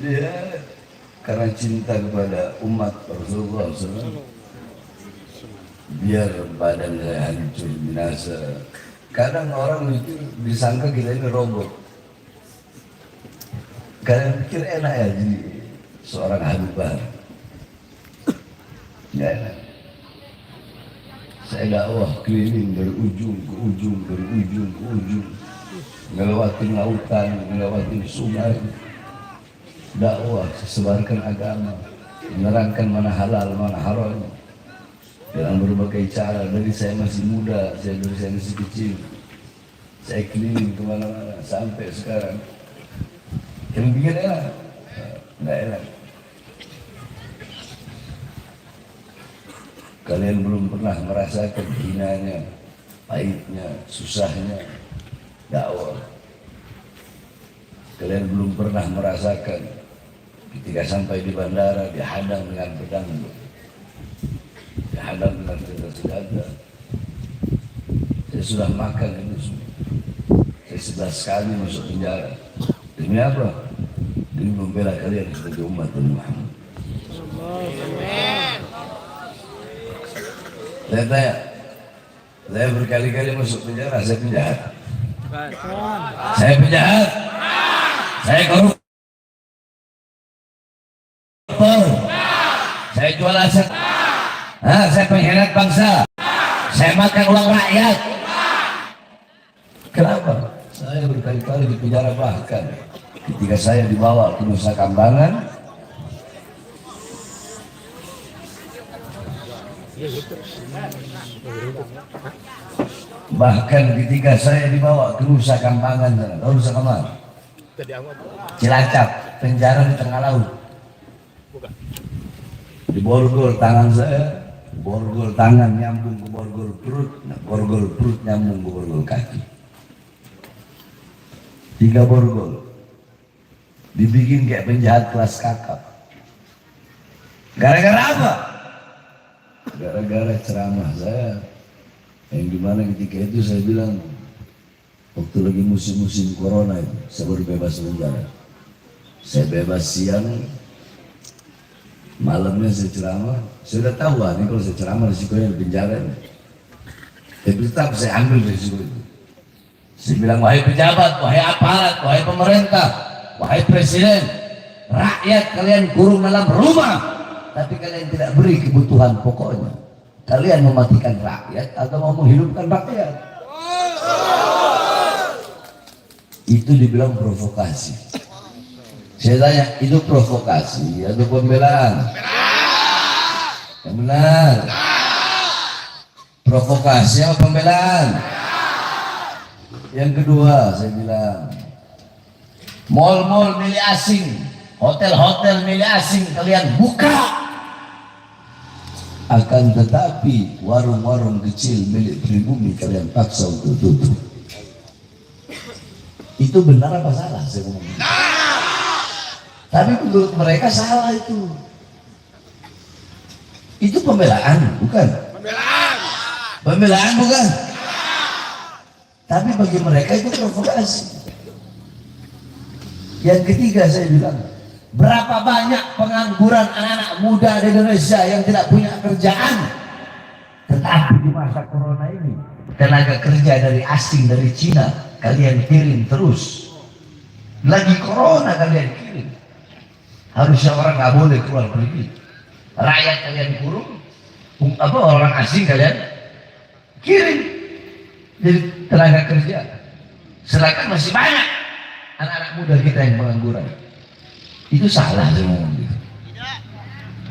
dia karena cinta kepada umat Rasulullah SAW, biar badan saya hancur binasa. Kadang orang itu disangka kita ini robot. Kalian pikir enak ya jadi seorang Habib Bahar? Nggak enak. Saya dakwah keliling dari ujung ke ujung, dari ujung ke ujung, melewati lautan, melewati sungai, dakwah, sebarkan agama, menerangkan mana halal, mana haram, dengan berbagai cara. Dari saya masih muda, dari saya masih kecil, saya keliling kemana-mana sampai sekarang. Yang bikin enak, nggak enak. Kalian belum pernah merasakan hinanya, pahitnya, susahnya dakwah. Kalian belum pernah merasakan ketika sampai di bandara dihadang dengan pedang, dihadang dengan senjata. Saya sudah makan itu semua. Saya 11 kali masuk penjara. Demi apa? Demi membela kalian sebagai umat Muhammad. Saya tanya, saya berkali-kali masuk penjara, saya penjahat. Saya penjahat. Saya koruptor. Saya jual aset. Saya pengkhianat bangsa. Saya makan uang rakyat. Kenapa? Saya berkali-kali di penjara, bahkan ketika saya dibawa ke Nusa Kambangan, tahu Nusa Kambangan? Cilacap, penjara di tengah laut. Di borgol tangan saya, borgol tangan nyambung ke borgol perut, borgol perut nyambung ke borgol kaki. 3 borgol. Dibikin kayak penjahat kelas kakap. Gara-gara apa? Gara-gara ceramah saya, yang dimana ketika itu saya bilang, waktu lagi musim-musim corona itu, saya baru bebas penjara. Saya bebas siang, malamnya saya ceramah. Saya udah tahu ini kalau saya ceramah risikonya di penjara. Tapi tetap saya ambil risiko itu. Saya bilang, wahai pejabat, wahai aparat, wahai pemerintah, wahai presiden, rakyat kalian kurung dalam rumah, tapi kalian tidak beri kebutuhan pokoknya. Kalian mematikan rakyat atau mau menghidupkan rakyat? Itu dibilang provokasi. Saya tanya, itu provokasi atau pembelaan? Yang benar. Provokasi atau pembelaan? Yang kedua, saya bilang, mal-mal milik asing, hotel-hotel milik asing kalian buka. Akan tetapi warung-warung kecil milik pribumi kalian paksa untuk tutup. Itu benar apa salah saya ngomong? Tapi menurut mereka salah itu. Itu pembelaan, bukan? Pembelaan bukan? Tapi bagi mereka itu provokasi. Yang ketiga saya bilang, berapa banyak pengangguran anak-anak muda di Indonesia yang tidak punya kerjaan, tetapi di masa corona ini tenaga kerja dari asing, dari Cina kalian kirim terus. Lagi corona kalian kirim. Harusnya orang nggak boleh keluar pergi. Rakyat kalian kurung, orang asing kalian kirim jadi tenaga kerja. Sedangkan masih banyak anak-anak muda kita yang pengangguran. Itu salah saya ngomong gitu.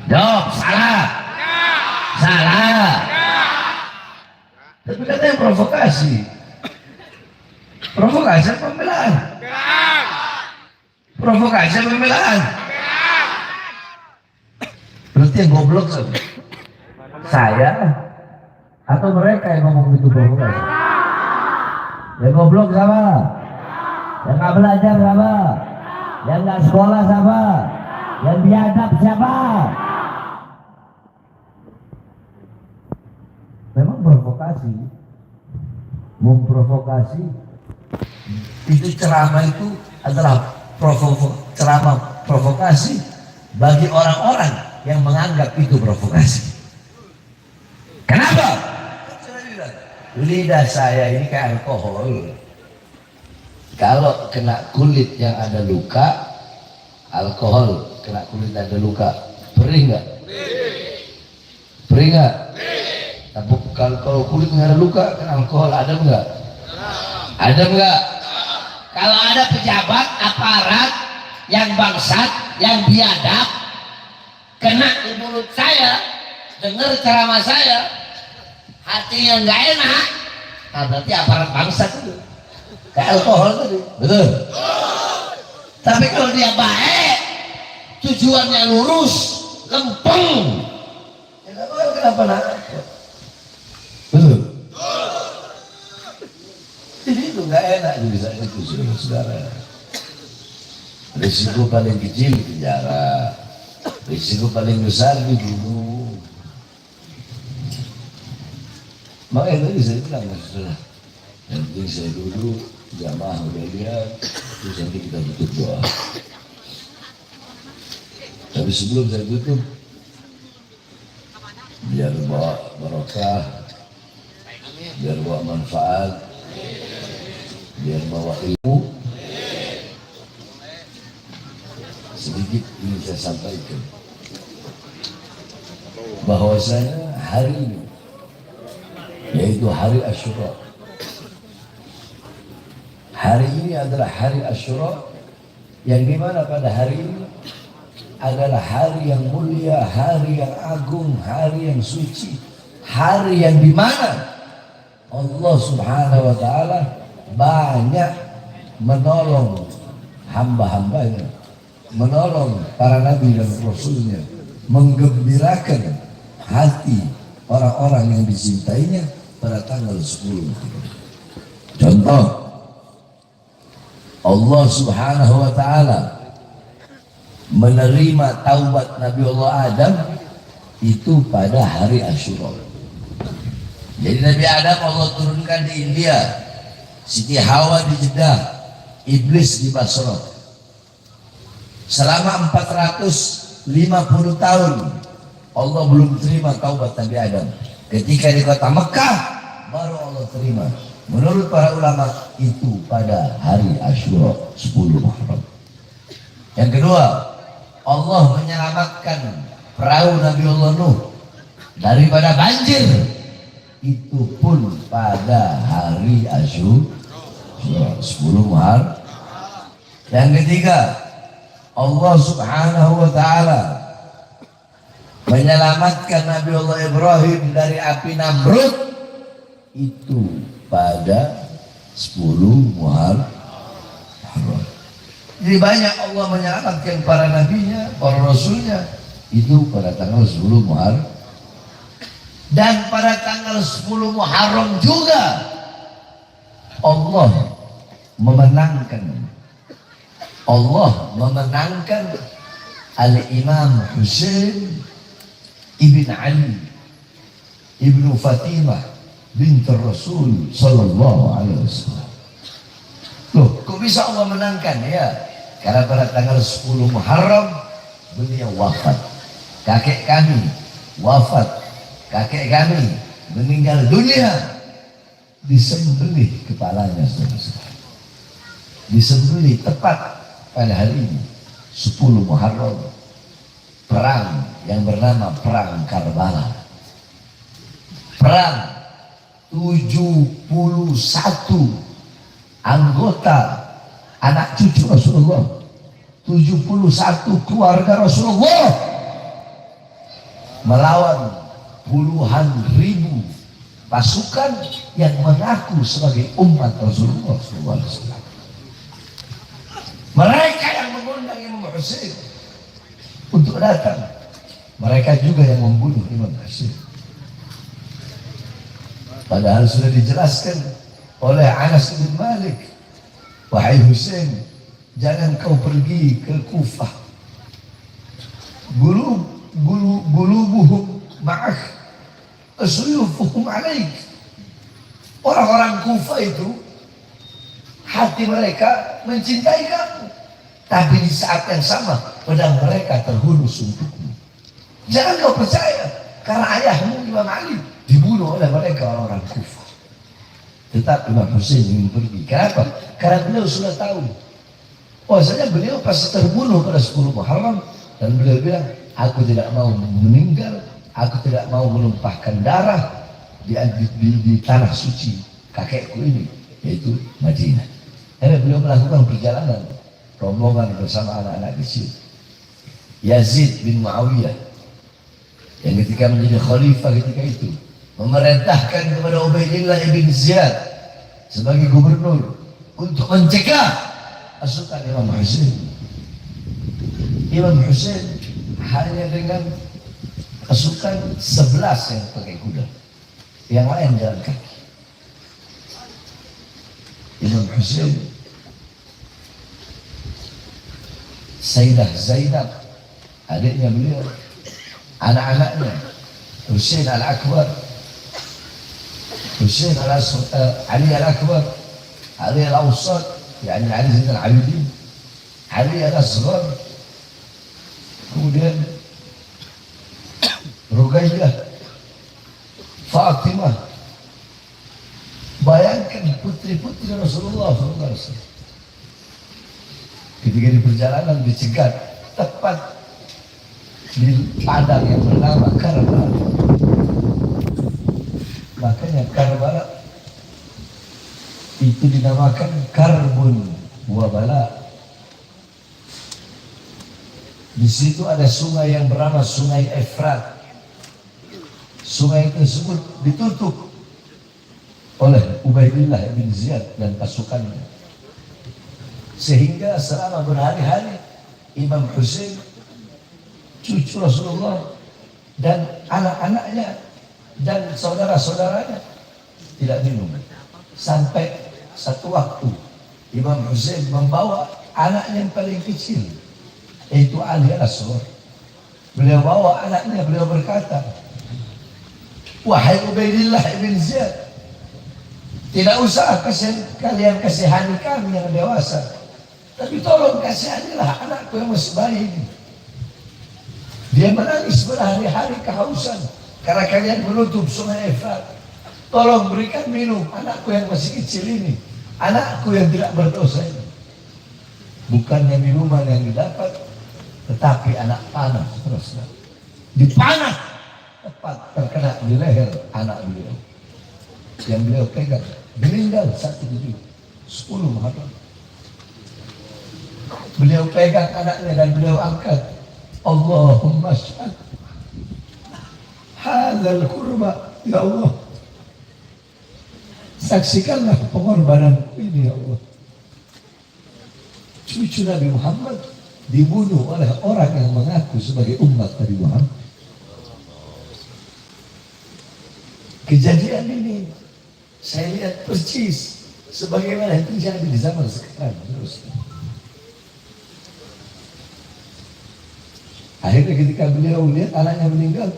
Jawab, salah. Salah. Tapi katanya provokasi. Provokasi apa pembelaan? Provokasi apa pembelaan? Berarti yang goblok saya atau mereka yang ngomong itu provokasi? Yang goblok siapa? Yang nggak belajar siapa? Yang nggak sekolah siapa? Yang biadab siapa? Memang provokasi, memprovokasi. Itu ceramah itu adalah ceramah provokasi bagi orang-orang yang menganggap itu provokasi. Kenapa? Lidah saya ini kayak alkohol. Kalau kena kulit yang ada luka, alkohol kena kulit ada luka, perih nggak? Perih nggak? Tapi kalau kulit nggak ada luka, kena alkohol ada nggak? Ada nggak? Kalau ada pejabat aparat yang bangsat, yang biadab, kena di mulut saya, dengar ceramah saya, hatinya nggak enak, nah berarti aparat bangsat itu. Kayak alkohol tadi, betul. Tapi kalau dia baik, tujuannya lurus, lempeng, ya kenapa-napa, betul. Jadi itu nggak enak juga itu, saudara. Risiko paling kecil penjara, risiko paling besar dibunuh. Makanya tadi saya bilang, saudara, yang penting saya duduk, jamaah udah lihat, terus nanti kita tutup doa. Tapi sebelum saya tutup, biar bawa barokah, biar bawa manfaat, biar bawa ilmu, sedikit ingin saya sampaikan bahwasanya hari ini, yaitu hari Asyura. Hari ini adalah hari Asyura, yang dimana pada hari ini adalah hari yang mulia, hari yang agung, hari yang suci, hari yang dimana Allah Subhanahu wa Ta'ala banyak menolong hamba-hambanya, menolong para nabi dan rasulnya, menggembirakan hati orang-orang yang dicintainya pada tanggal 10. Contoh, Allah Subhanahu wa Ta'ala menerima taubat Nabi Allah Adam itu pada hari Asyura. Jadi Nabi Adam Allah turunkan di India, Siti Hawa di Jeddah, Iblis di Basra. Selama 450 tahun Allah belum terima taubat Nabi Adam. Ketika di kota Mekah baru Allah terima. Menurut para ulama itu pada hari Asyura 10 Muharram. Yang kedua, Allah menyelamatkan perahu Nabi Allah Nuh daripada banjir, itu pun pada hari Asyura 10 Muharram. Yang ketiga, Allah Subhanahu wa Ta'ala menyelamatkan Nabi Allah Ibrahim dari api Namrud, itu pada 10 Muharram. Jadi banyak Allah menyelamatkan para nabinya, para rasulnya, itu pada tanggal 10 Muharram. Dan pada tanggal 10 Muharram juga Allah memenangkan Al-Imam Husain ibn Ali ibn Fatimah bint Rasul sallallahu alaihi wasallam. Loh, kok bisa Allah menangkan? Ya, karena pada tanggal 10 Muharram beliau wafat. Kakek kami wafat, kakek kami meninggal dunia, disembelih kepalanya, saudara-saudara. Disembelih tepat pada hari ini 10 Muharram, perang yang bernama Perang Karbala. Perang 71 anggota anak cucu Rasulullah, 71 keluarga Rasulullah melawan puluhan ribu pasukan yang mengaku sebagai umat Rasulullah SAW. Mereka yang mengundang Imam Husain untuk datang, mereka juga yang membunuh Imam Husain. Padahal sudah dijelaskan oleh Anas bin Malik, wahai Husain, jangan kau pergi ke Kufah. Gulubuhum ma'ak, asuyufuhum alaik. Orang-orang Kufah itu hati mereka mencintai kamu, tapi di saat yang sama pedang mereka terhunus untukmu. Jangan kau percaya, karena ayahmu Imam Ali dibunuh oleh mereka orang-orang Kufah. Tetap Imam Husain ingin pergi. Kenapa? Karena beliau sudah tahu bahwasanya beliau pasti terbunuh pada 10 Muharram, dan beliau bilang, aku tidak mau meninggal, aku tidak mau menumpahkan darah di tanah suci kakekku ini, yaitu Madinah. Akhirnya beliau melakukan perjalanan rombongan bersama anak-anak kecil. Yazid bin Muawiyah yang ketika menjadi khalifah ketika itu memerintahkan kepada Ubaidillah bin Ziyad sebagai gubernur untuk mencegah pasukan Imam Husain. Imam Husain hanya dengan pasukan 11 yang pakai kuda, yang lain jalan kaki. Imam Husain, Sayyidah Zainab, adiknya beliau, anak-anaknya, Husain Al-Akbar, Husain Ali Al-Akbar, Ali Al-Awsat, yakni Ali Zain Al-Abidin, Ali Al-Asghar, kemudian Ruqayyah, Fatimah. Bayangkan putri-putri Rasulullah SAW ketika di perjalanan dicegat tepat di padang yang bernama Karbala. Makanya Karbala itu dinamakan Karbun wa Bala. Di situ ada sungai yang bernama Sungai Efrat. Sungai tersebut ditutup oleh Ubaidillah bin Ziyad dan pasukannya, sehingga selama berhari-hari Imam Husain, cucu Rasulullah, dan anak-anaknya dan saudara-saudaranya tidak minum. Sampai satu waktu Imam Husain membawa anaknya yang paling kecil, yaitu Ali Al-Asghar. Beliau bawa anaknya, beliau berkata, wahai Ubaidillah bin Ziyad, tidak usah kalian kasihani kami yang dewasa, tapi tolong kasihanilah anakku yang masih bayi ini. Dia menangis berhari-hari kehausan karena kalian menutup Sungai Efrat. Tolong berikan minum anakku yang masih kecil ini, anakku yang tidak berdosa ini. Bukannya minuman yang didapat, tetapi anak panah terus. Dipanah tepat terkena di leher anak beliau yang beliau pegang. Meninggal 10 Muharram. Beliau pegang anaknya dan beliau angkat, Allahumma syahad hadzal kurba, ya Allah, saksikanlah pengorbanan ini, ya Allah. Cucu Nabi Muhammad dibunuh oleh orang yang mengaku sebagai umat Nabi Muhammad. Kejadian ini saya lihat persis sebagaimana yang terjadi di zaman sekarang. Akhirnya ketika beliau lihat anaknya meninggal,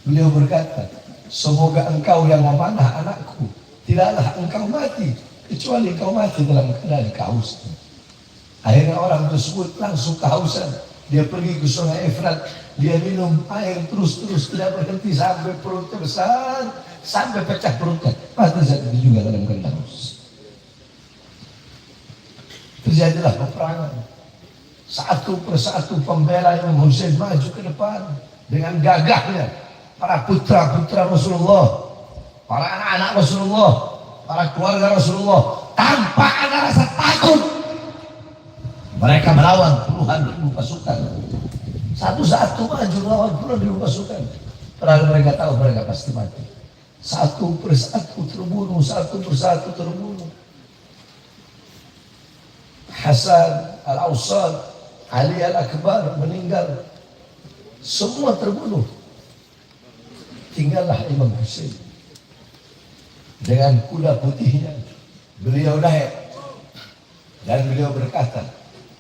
beliau berkata, semoga engkau yang memanah anakku, tidaklah engkau mati, kecuali engkau mati dalam keadaan kehausan. Akhirnya orang tersebut langsung kehausan. Dia pergi ke Sungai Efrat, dia minum air terus-terus, tidak berhenti sampai perutnya besar, sampai pecah perutnya. Mati saat itu juga dalam keadaan haus. Terjadilah peperangan. Satu persatu pembela Imam Husain maju ke depan dengan gagahnya. Para putra-putra Rasulullah, para anak-anak Rasulullah, para keluarga Rasulullah, tanpa ada rasa takut, mereka melawan puluhan ribu pasukan. Satu-satu maju melawan puluhan ribu pasukan. Padahal mereka tahu mereka pasti mati. Satu persatu terbunuh, satu persatu terbunuh. Hasan Al-Awsat, Ali Al-Akbar meninggal. Semua terbunuh. Tinggallah Imam Husain dengan kuda putihnya. Beliau naik dan beliau berkata,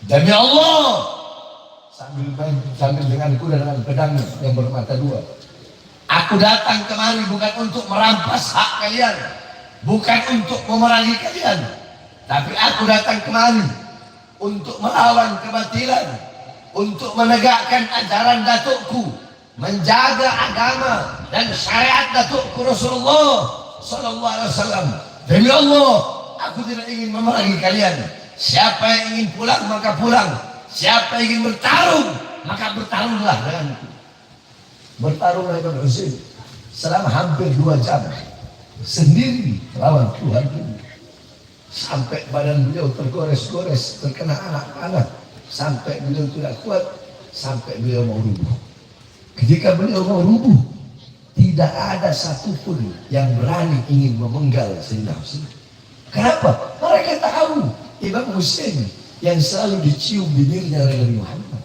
demi Allah, sambil dengan kuda dengan pedangnya yang bermata dua, aku datang kemari bukan untuk merampas hak kalian, bukan untuk memerangi kalian, tapi aku datang kemari untuk melawan kebatilan, untuk menegakkan ajaran datukku, menjaga agama dan syariat datukku Rasulullah sallallahu alaihi wasallam. Demi Allah, aku tidak ingin memerangi kalian. Siapa yang ingin pulang maka pulang. Siapa yang ingin bertarung maka bertarunglah denganku. Bertarunglah dengan Husain selama hampir 2 jam sendiri lawan Tuhan ini. Sampai badan beliau tergores-gores, terkena anak panah, sampai beliau tidak kuat, sampai beliau mau rubuh. Ketika beliau mau rubuh, tidak ada satupun yang berani ingin memenggal Sayyidina Husain. Kenapa? Mereka tahu Imam Husain yang selalu dicium bibirnya oleh Nabi Muhammad.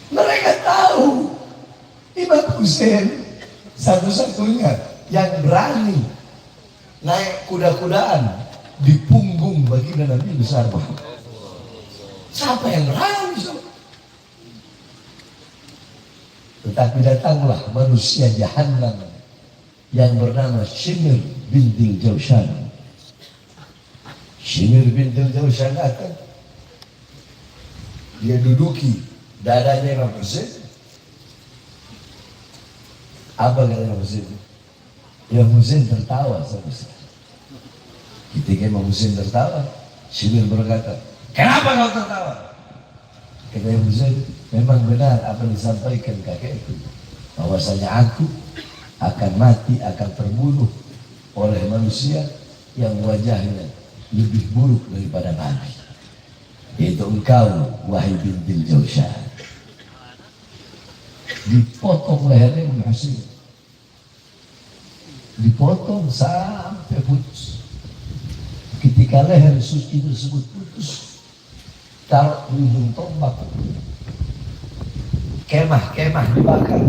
Mereka tahu Imam Husain satu-satunya yang berani naik kuda-kudaan di punggung baginda Nabi besar Muhammad. Siapa yang berani? Tetapi datanglah manusia Jahannam yang bernama Shimr bintil Jawshan. Shimr bintil Jawshan datang. Dia duduki dadanya Imam Husain. Apa kata Imam Husain? Imam Husain tertawa sama saya. Ketika Imam Husain tertawa, Shimr berkata, "Kenapa kau tertawa?" Kata Imam Husain, "Memang benar apa yang disampaikan kakekku, bahwasanya aku akan mati, akan terbunuh oleh manusia yang wajahnya lebih buruk daripada Nabi, yaitu engkau, wahai bintil Jawshan." Dipotong lehernya Imam Husain, dipotong sampai putus. Ketika leher suci tersebut putus, taruh di ujung tombak, kemah-kemah dibakar.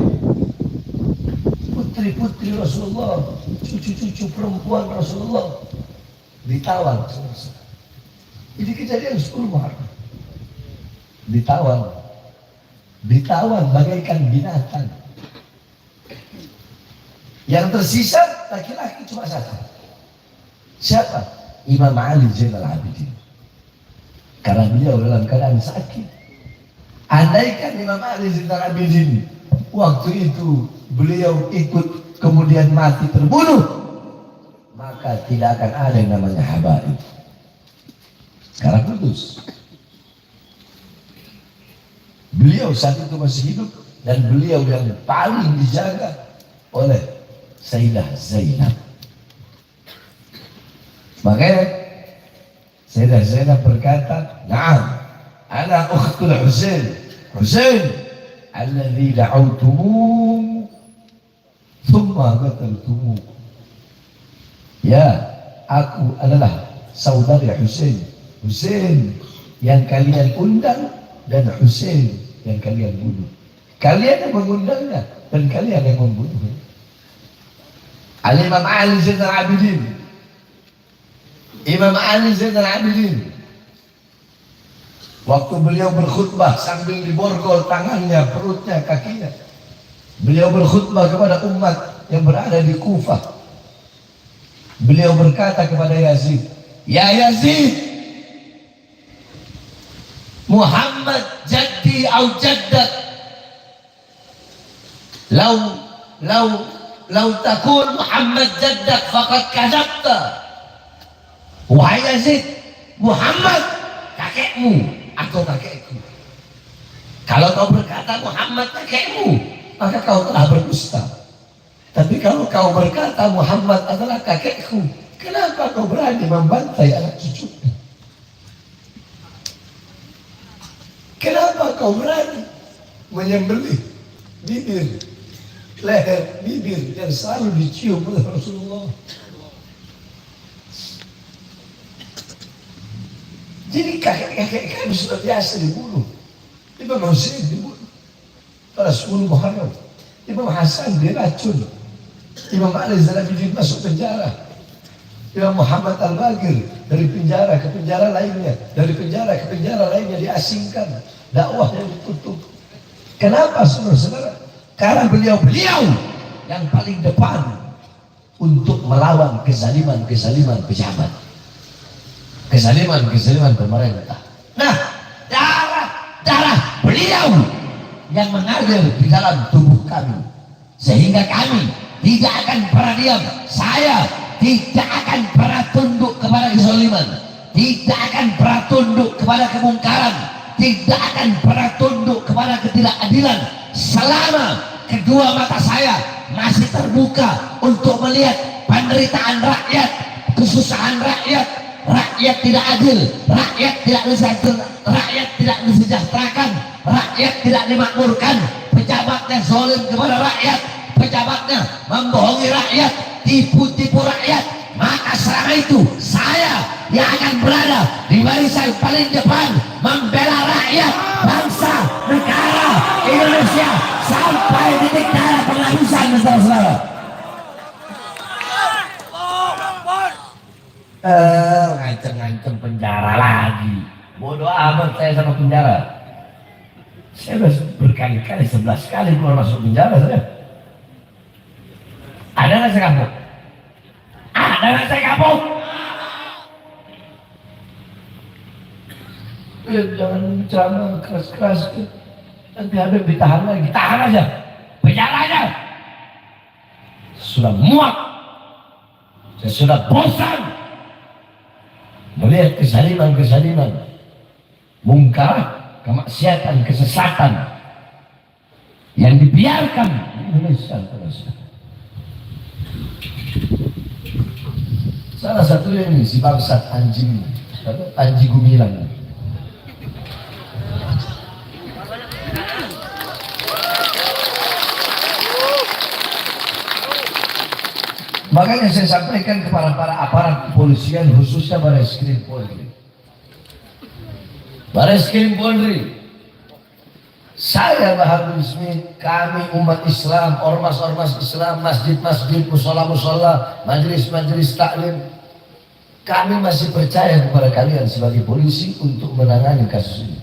Putri-putri Rasulullah, cucu-cucu perempuan Rasulullah ditawan. Ini kejadian 10 Muharram. Ditawan bagaikan binatang. Yang tersisa laki-laki cuma satu. Siapa? Imam Ali Zainal Abidin. Karena beliau dalam keadaan sakit. Andaikan Imam Ali Zainal Abidin waktu itu beliau ikut kemudian mati terbunuh, maka tidak akan ada yang namanya habaib. Karena putus. Beliau saat itu masih hidup dan beliau yang paling dijaga oleh Sayyidah Zainab. Makanya Sayyidah Zainab berkata, "Na'am, ana ukhtul Husain. Husain alladhi da'awtumu thumma qataltumu." Ya, aku adalah saudara Husain. Husain yang kalian undang dan Husain yang kalian bunuh. Kalian yang mengundangnya dan kalian yang membunuhnya. Imam Ali Zainal Abidin. Imam Ali Zainal Abidin. Waktu beliau berkhutbah sambil diborgol tangannya, perutnya, kakinya. Beliau berkhutbah kepada umat yang berada di Kufah. Beliau berkata kepada Yazid, "Ya Yazid, Muhammad jaddi au jaddak. Lau takun Muhammad jaddak faqad kadzabta." Wahai Yazid, Muhammad kakekmu atau kakekku. Kalau kau berkata Muhammad kakekmu, maka kau telah berdusta. Tapi kalau kau berkata Muhammad adalah kakekku, kenapa kau berani membantai anak cucunya? Kenapa kau berani menyembelih bibir, leher, bibir yang selalu dicium oleh Rasulullah? Jadi kakek-kakek kami sudah biasa dibunuh. Imam Husain dibunuh pada 10 Muharram. Imam Hasan diracun. Imam Ali Zainal Abidin masuk penjara. Imam Muhammad Al-Baqir dari penjara ke penjara lainnya, dari penjara ke penjara lainnya diasingkan, dakwahnya ditutup. Kenapa saudara-saudara? Karena beliau yang paling depan untuk melawan kezaliman pejabat, kezaliman pemerintah. Nah, darah darah beliau yang mengalir di dalam tubuh kami, sehingga kami tidak akan pernah diam. Saya tidak akan pernah tunduk kepada kezaliman, tidak akan pernah tunduk kepada kemungkaran, tidak akan pernah tunduk kepada ketidakadilan selama kedua mata saya masih terbuka untuk melihat penderitaan rakyat, kesusahan rakyat. Rakyat tidak adil, rakyat tidak disejahterakan, rakyat tidak dimakmurkan, pejabatnya zalim kepada rakyat, pejabatnya membohongi rakyat, tipu-tipu rakyat. Maka selama itu saya yang akan berada di barisan paling depan membela rakyat, bangsa, negara Indonesia sampai titik darah penghabisan, saudara-saudara. Ngancem-ngancem penjara lagi. Bodoh amat saya sama penjara. Saya sudah berkali-kali, 11 kali keluar masuk penjara saya. Ada nggak saya kapok? Ada nggak saya kapok? Ya, jangan ceramah keras-keras. Nanti Habib ditahan lagi. Tahan aja. Penjara aja. Sudah muak. Saya sudah bosan melihat kesalinan, mungkar, kemaksiatan, kesesatan yang dibiarkan di Indonesia. Salah satunya ini si bangsat anjing, Panji Gumilang. Makanya saya sampaikan kepada para aparat kepolisian, khususnya Bareskrim Polri. Bareskrim Polri, saya Bahar bin Smith, kami umat Islam, ormas-ormas Islam, masjid-masjid, musola-musola, majelis-majelis taklim, kami masih percaya kepada kalian sebagai polisi untuk menangani kasus ini.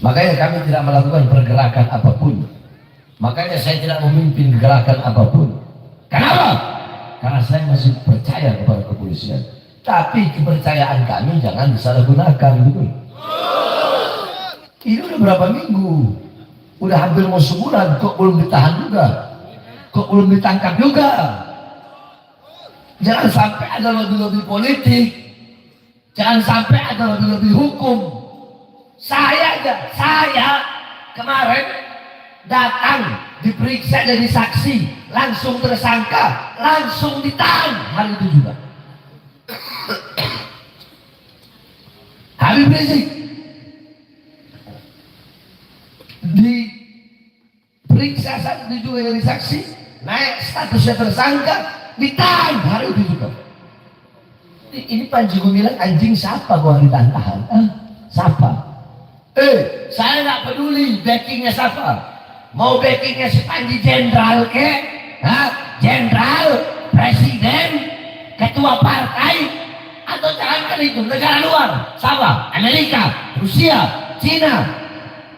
Makanya kami tidak melakukan pergerakan apapun. Makanya saya tidak memimpin gerakan apapun. Kenapa? Karena saya masih percaya kepada kepolisian. Tapi kepercayaan kami jangan disalahgunakan, gitu. Ini udah berapa minggu? Udah hampir mau sebulan, kok belum ditahan juga? Kok belum ditangkap juga? Jangan sampai ada lobby-lobby politik. Jangan sampai ada lobby-lobby hukum. Saya kemarin datang diperiksa jadi saksi, langsung tersangka, langsung ditahan. Hal itu juga Habib Rizik diperiksa saat itu juga jadi saksi, naik statusnya tersangka, ditahan. Hari itu juga. Ini Panji Gumilang anjing siapa gua ditahan? Siapa? Saya nggak peduli backingnya siapa. Mau backingnya si Panji jenderal ke? Jenderal, presiden, ketua partai, atau jangankan itu negara luar, siapa? Amerika, Rusia, Cina.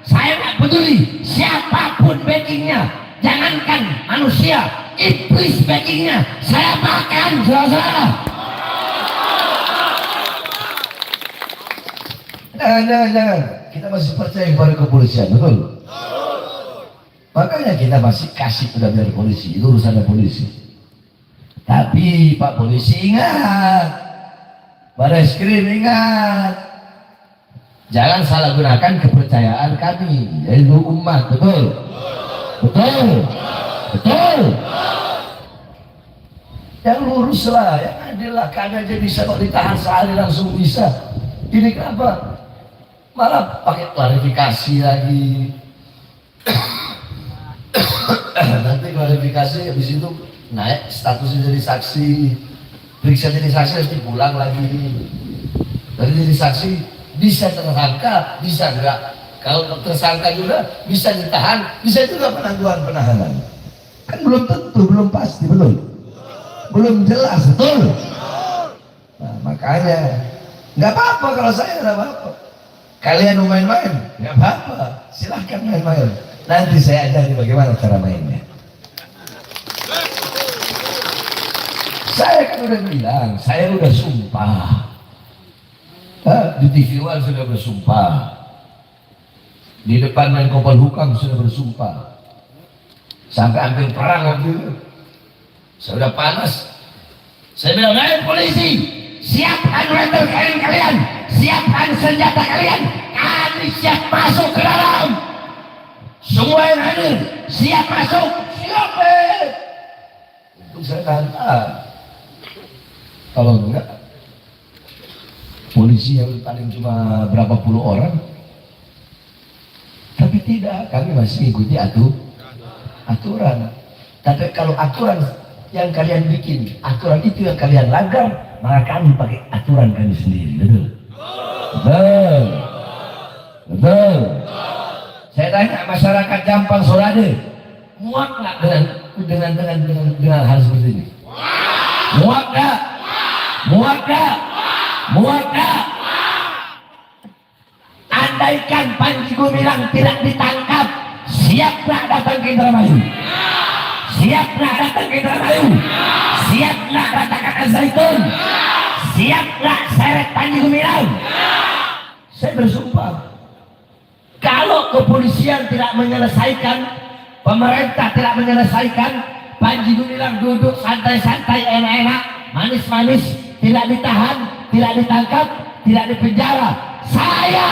Saya nggak peduli siapapun backingnya. Jangankan manusia, iblis backingnya saya makan, saudara. Jangan. Kita masih percaya kepada kepolisian, betul? Makanya kita masih kasih udah dari polisi, itu urusannya polisi. Tapi Pak Polisi ingat, Bareskrim ingat, jangan salah gunakan kepercayaan kami, yaitu umat, betul? Betul? Yang lurus lah, yang adil lah. Kagak aja bisa kok ditahan sehari langsung bisa. Ini kenapa? Malah pakai klarifikasi lagi. Nanti klarifikasi habis itu naik statusnya jadi saksi, periksa jadi saksi, nanti pulang lagi. Dari jadi saksi bisa tersangka, bisa enggak. Kalau tersangka juga bisa ditahan, bisa juga penangguhan penahanan. Kan belum tentu, belum pasti, belum jelas, betul. Nah, makanya nggak apa-apa kalau saya nggak apa-apa. Kalian mau main-main, nggak apa-apa, silahkan main-main. Nanti saya ajari bagaimana cara mainnya. Saya kan udah bilang, saya udah sumpah. Di TV One sudah bersumpah. Di depan Menko Polhukam sudah bersumpah. Sampai hampir perang waktu itu. Saya udah panas. Saya bilang, "Hei polisi, siapkan rifle kalian, siapkan senjata kalian. Kami siap masuk ke dalam. Semua yang hadir, siap masuk." Siap, itu saya tahan. Kalau enggak, polisi yang paling cuma berapa puluh orang. Tapi tidak, kami masih ikuti aturan. Tapi kalau aturan yang kalian bikin, aturan itu yang kalian langgar, maka kami pakai aturan kami sendiri. Betul? Betul. Betul. Saya tanya masyarakat Jampang Sorade, muak nggak dengan hal seperti ini? Muak nggak? Muak nggak? Muak nggak? Andaikan Panji Gumilang tidak ditangkap, siap nggak datang ke Indramayu? Siap nggak datang ke Indramayu? Siap nggak datang ke Al-Zaitun? Siap nggak seret Panji Gumilang? Saya bersumpah, kalau kepolisian tidak menyelesaikan, pemerintah tidak menyelesaikan, Panji Gumilang duduk santai-santai, enak-enak, manis-manis, tidak ditahan, tidak ditangkap, tidak dipenjara, saya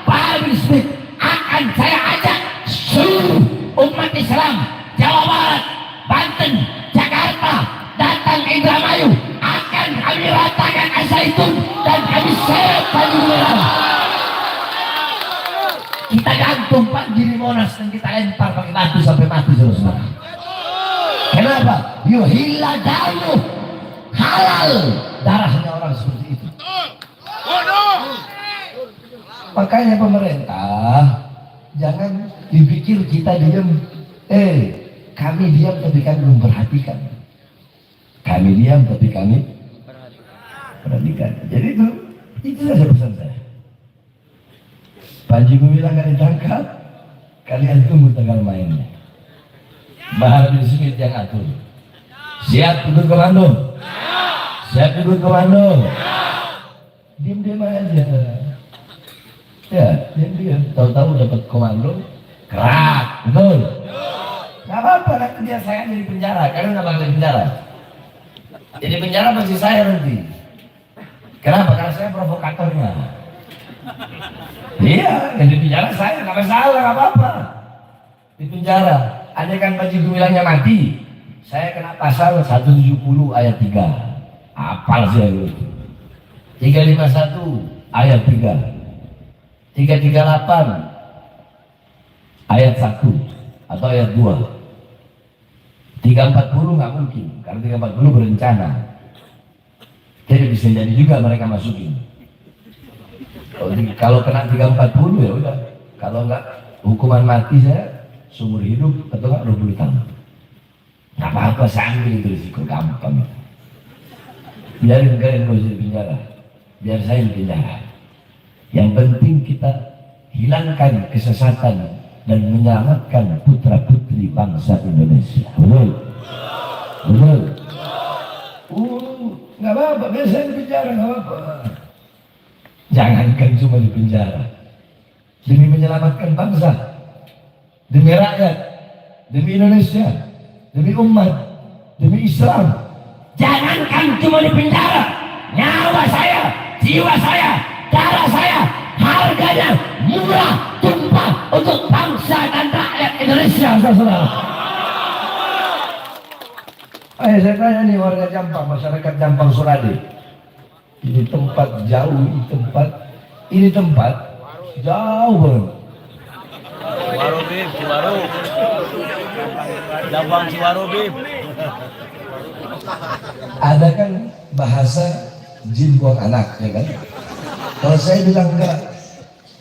Pak Habib Smith akan saya ajak seluruh umat Islam Jawa Barat, Banten, Jakarta datang ke Indramayu, akan kami ratakan Al-Zaitun dan kami seret Panji Gumilang. Kita gantung Panji di Monas dan kita lempar pakai batu sampai mati saudara. Kenapa? Yuhilla damu, halal darahnya orang seperti itu. Makanya pemerintah jangan dipikir kita diam. Kami diam tapi kami belum perhatikan. Kami diam tapi kami perhatikan. Jadi itu saja pesan saya. Panji Gumilang nggak ditangkap, kalian tunggu tanggal mainnya. Bahar bin Smith yang atur. Siap duduk komando. Siap duduk komando. Diam-diam aja. Ya, diam-diam. Tahu-tahu dapat komando, kerak, betul. Gak apa-apa, nanti dia saya jadi penjara. Kalian nggak bakal di penjara. Jadi penjara pasti saya nanti. Kenapa? Karena saya provokatornya. Iya, yang di penjara saya nggak masalah, nggak apa-apa. Di penjara, andai kan Panji Gumilangnya mati, saya kena pasal 170 ayat 3. Apal sih itu. 351 ayat 3. 338 ayat 1 atau ayat 2. 340 nggak mungkin, karena 340 berencana. Jadi bisa jadi juga mereka masukin. Kalau kena 340 ya udah. Kalau enggak hukuman mati saya seumur hidup atau enggak 20 tahun. Nggak apa-apa, saya ambil itu risiko, gampang. Biarin kalian di penjara, biar saya di penjara. Yang penting kita hilangkan kesesatan dan menyelamatkan putra-putri bangsa Indonesia. Betul? Betul? Nggak apa-apa, biar saya di penjara, nggak apa-apa. Jangankan cuma di penjara, demi menyelamatkan bangsa, demi rakyat, demi Indonesia, demi umat, demi Islam. Jangankan cuma di penjara, nyawa saya, jiwa saya, darah saya, harganya murah, tumpah untuk bangsa dan rakyat Indonesia, saudara. Ayo saya tanya nih warga Jampang, masyarakat Jampang Sorade. Ini tempat jauh, ini tempat jauh banget. Ciwaru Bib, Ciwaru. Jampang Ciwaru Bib. Ada kan bahasa jin buang anak, ya kan? Kalau saya bilang enggak,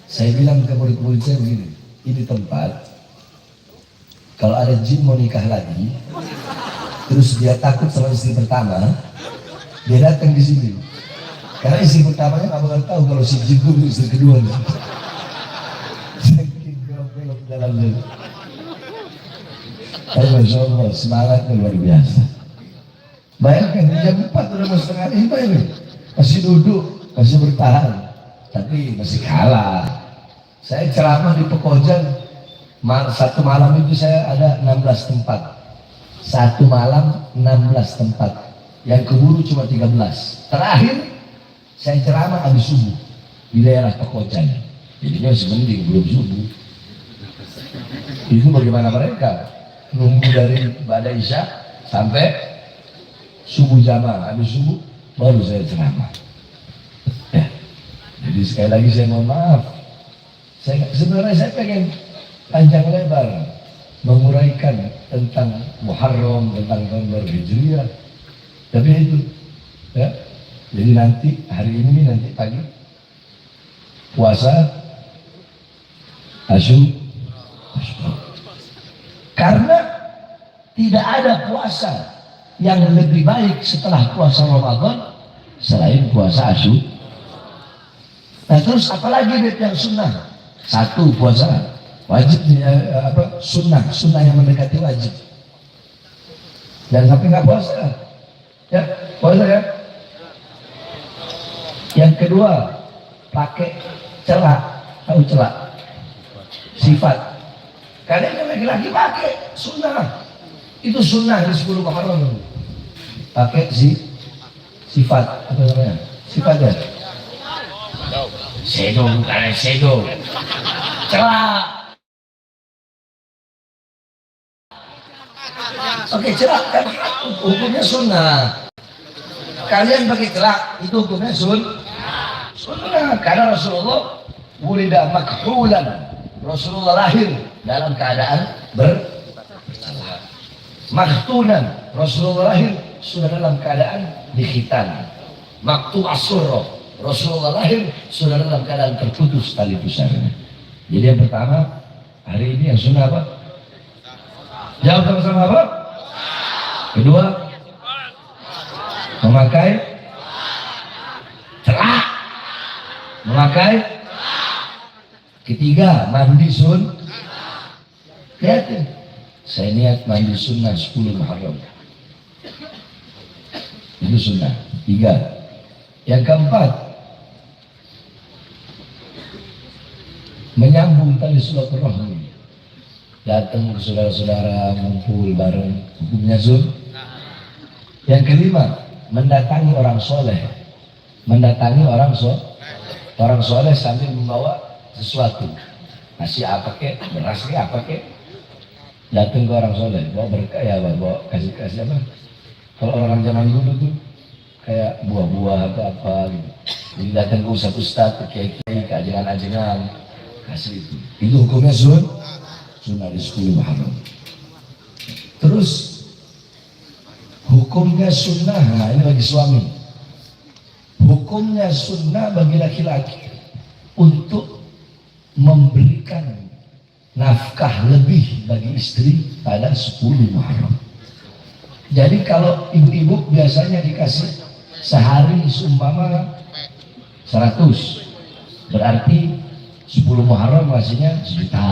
saya bilang ke murid-murid saya begini, ini tempat kalau ada jin mau nikah lagi, terus dia takut sama istri pertama, dia datang di sini. Karena istri pertamanya nggak bakal tahu kalau si jin itu istri kedua. Saking belok-belok dalamnya. Masya Allah, semangatnya luar biasa. Bayangkan jam 4 udah mau setengah 5 ini, masih duduk, masih bertahan, tapi masih kalah. Saya ceramah di Pekojan, satu malam itu saya ada 16 tempat. Satu malam 16 tempat. Yang keburu cuma 13. Terakhir saya ceramah habis subuh di daerah Pekojan. Jadinya sebenarnya belum subuh. Itu bagaimana mereka nunggu dari Ba'da Isya sampai subuh jamaah, habis subuh baru saya ceramah. Ya. Jadi sekali lagi saya mohon maaf. Sebenarnya saya pengen panjang lebar menguraikan tentang Muharram, tentang tahun baru Hijriah. Tapi itu, ya. Jadi nanti hari ini nanti pagi puasa Asyura. Karena tidak ada puasa yang lebih baik setelah puasa Ramadan selain puasa Asyura. Nah terus apalagi yang sunnah? Satu puasa wajib, sunnah yang mendekati wajib. Jangan sampai nggak puasa. Ya puasa ya. Yang kedua pakai celak, tahu celak? Sifat. Kalian yang laki-laki pakai sunnah. Itu sunnah di 10 Muharram. Pakai sifat apa namanya? Sifat ya. Sedo bukan sedo. Celak. Oke, celak kan hukumnya sunnah. Kalian pakai celak itu hukumnya sunnah. Karena Rasulullah wulida makhulan. Rasulullah lahir dalam keadaan bercelak. Maktunan, Rasulullah lahir sudah dalam keadaan dikhitan. Maktu asurro, Rasulullah lahir sudah dalam keadaan terputus tali pusarnya. Jadi yang pertama hari ini yang sunnah apa? Jawab sama-sama apa? Kedua, memakai celak. Memakai. Ketiga, mandi lihatin, saya niat mandi sunnah 10 Muharram. Itu sunnah. 3. Yang keempat, menyambung tali silaturahmi. Datang ke saudara-saudara, ngumpul bareng, hukumnya sunnah. Yang kelima, mendatangi orang soleh. Mendatangi orang soleh sambil membawa sesuatu, nasi apa kek, beras kek, apa kek, datang ke orang soleh, bawa berkah ya, bawa kasih apa? Kalau orang zaman dulu tuh kayak buah-buah atau apa gitu. Jadi datang ke ustaz-ustaz, ke kiai-kiai, ke ajengan-ajengan, kasih itu. Itu hukumnya sunnah di 10 Muharram. Terus hukumnya sunnah, nah ini bagi suami. Hukumnya sunnah bagi laki-laki untuk memberikan nafkah lebih bagi istri pada 10 Muharram. Jadi kalau ibu-ibu biasanya dikasih sehari seumpama 100, berarti 10 Muharram ngasihnya 1 juta.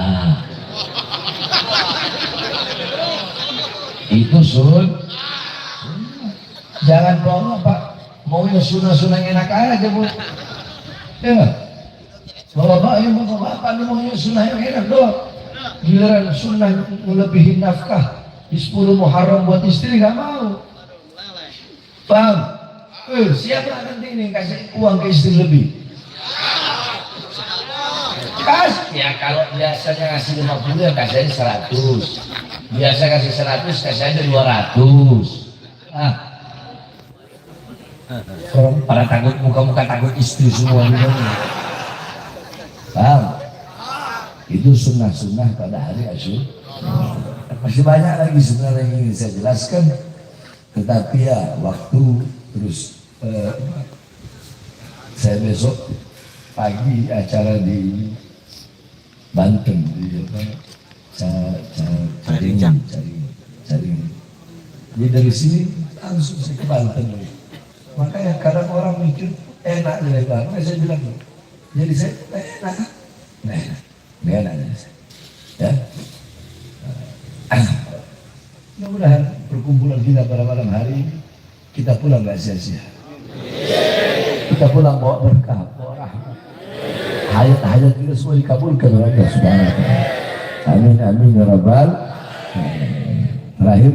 Itu jangan bawa Pak, maunya sunnah-sunnah enak aja Bu. Ya Bapak maunya sunnah yang enak doang. Giliran sunnah melebihi nafkah di 10 Muharram buat istri gak mau. Paham? Siapa nanti ini kasih uang ke istri lebih? Ya kalau biasanya ngasih 50 ya kasih 100. Biasa kasih 100 kasih aja 200. Orang pada takut, muka-muka takut istri semua gitu. Paham? Itu sunnah-sunnah pada hari Asyura. Masih banyak lagi sebenarnya yang ingin saya jelaskan, tetapi ya waktu terus saya besok pagi acara di Banten di Caringin. Jadi dari sini langsung saya ke Banten. Makanya kadang orang mikir enak dari Banten, saya bilang jadi saya enak ya. Mudah-mudahan perkumpulan kita pada malam hari ini kita pulang gak sia-sia. Kita pulang bawa berkah, bawa rahmat. hajat-hajat kita semua dikabulkan oleh Allah Subhanahu wa taala. Amin amin ya rabbal alamin. Terakhir